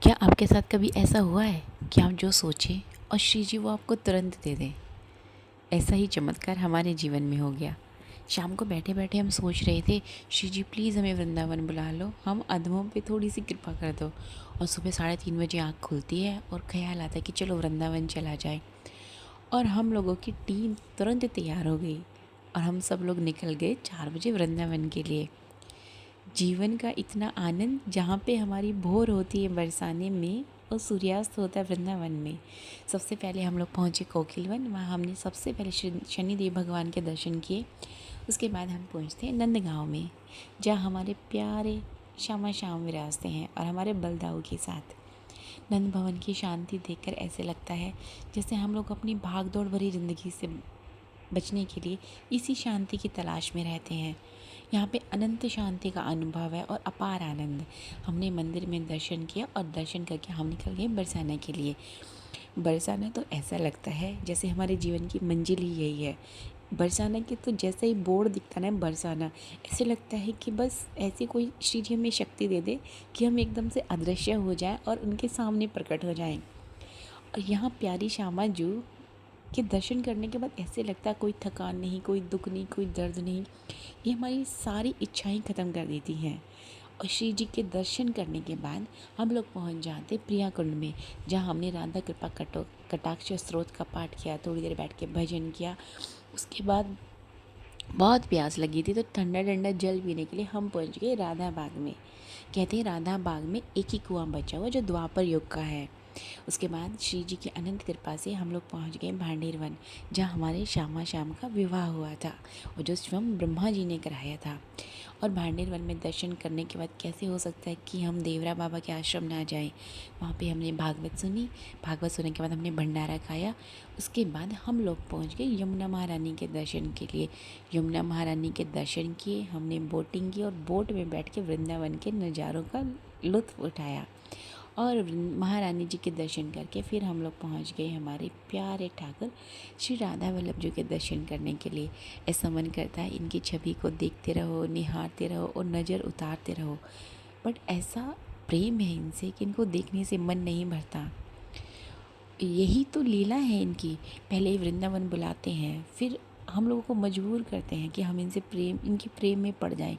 क्या आपके साथ कभी ऐसा हुआ है कि आप जो सोचें और श्री जी वो आपको तुरंत दे दें? ऐसा ही चमत्कार हमारे जीवन में हो गया। शाम को बैठे बैठे हम सोच रहे थे, श्री जी प्लीज़ हमें वृंदावन बुला लो, हम अधमों पे थोड़ी सी कृपा कर दो। और सुबह 3:30 बजे आँख खुलती है और ख्याल आता है कि चलो वृंदावन चला जाए। और हम लोगों की टीम तुरंत तैयार हो गई और हम सब लोग निकल गए 4 बजे वृंदावन के लिए। जीवन का इतना आनंद जहाँ पे हमारी भोर होती है बरसाने में और सूर्यास्त होता है वृंदावन में। सबसे पहले हम लोग पहुँचे कोकिलवन, वहाँ हमने सबसे पहले शनिदेव भगवान के दर्शन किए। उसके बाद हम पहुँचते हैं नंदगांव में, जहाँ हमारे प्यारे श्यामा श्याम विराजते हैं और हमारे बलदाऊ के साथ। नंद भवन की शांति देखकर ऐसे लगता है जैसे हम लोग अपनी भाग दौड़ भरी ज़िंदगी से बचने के लिए इसी शांति की तलाश में रहते हैं। यहाँ पे अनंत शांति का अनुभव है और अपार आनंद। हमने मंदिर में दर्शन किया और दर्शन करके हम निकल गए बरसाना के लिए। बरसाना तो ऐसा लगता है जैसे हमारे जीवन की मंजिल ही यही है। बरसाना के तो जैसे ही बोर्ड दिखता ना बरसाना, ऐसे लगता है कि बस ऐसी कोई श्री जी हमें शक्ति दे दे कि हम एकदम से अदृश्य हो जाएं और उनके सामने प्रकट हो जाएं। और यहाँ प्यारी श्यामा जू के दर्शन करने के बाद ऐसे लगता है कोई थकान नहीं, कोई दुख नहीं, कोई दर्द नहीं। ये हमारी सारी इच्छाएं ख़त्म कर देती हैं। और श्री जी के दर्शन करने के बाद हम लोग पहुंच जाते प्रिया कुंड में, जहां हमने राधा कृपा कटाक्ष स्रोत का पाठ किया, थोड़ी देर बैठ के भजन किया। उसके बाद बहुत प्यास लगी थी तो ठंडा ठंडा जल पीने के लिए हम पहुंच गए राधा बाग में। कहते हैं राधा बाग में एक ही कुआं बचा हुआ जो द्वापर युग का है। उसके बाद श्री जी की अनंत कृपा से हम लोग पहुंच गए भांडेर वन, जहाँ हमारे श्यामा श्याम का विवाह हुआ था और जो स्वयं ब्रह्मा जी ने कराया था। और भांडेर वन में दर्शन करने के बाद कैसे हो सकता है कि हम देवरा बाबा के आश्रम ना जाएं। वहाँ पे हमने भागवत सुनी, भागवत सुनने के बाद हमने भंडारा खाया। उसके बाद हम लोग पहुँच गए यमुना महारानी के दर्शन के लिए। यमुना महारानी के दर्शन किए, हमने बोटिंग की और बोट में बैठ के वृंदावन के नज़ारों का लुत्फ़ उठाया। और महारानी जी के दर्शन करके फिर हम लोग पहुंच गए हमारे प्यारे ठाकुर श्री राधा वल्लभ जी के दर्शन करने के लिए। ऐसा मन करता है इनकी छवि को देखते रहो, निहारते रहो और नज़र उतारते रहो। बट ऐसा प्रेम है इनसे कि इनको देखने से मन नहीं भरता। यही तो लीला है इनकी। पहले ही वृंदावन बुलाते हैं, फिर हम लोगों को मजबूर करते हैं कि हम इनके प्रेम में पड़ जाएं।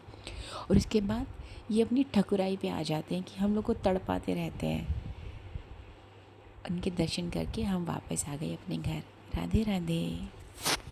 और इसके बाद ये अपनी ठकुराई पे आ जाते हैं कि हम लोग को तड़पाते रहते हैं। उनके दर्शन करके हम वापस आ गए अपने घर। राधे राधे।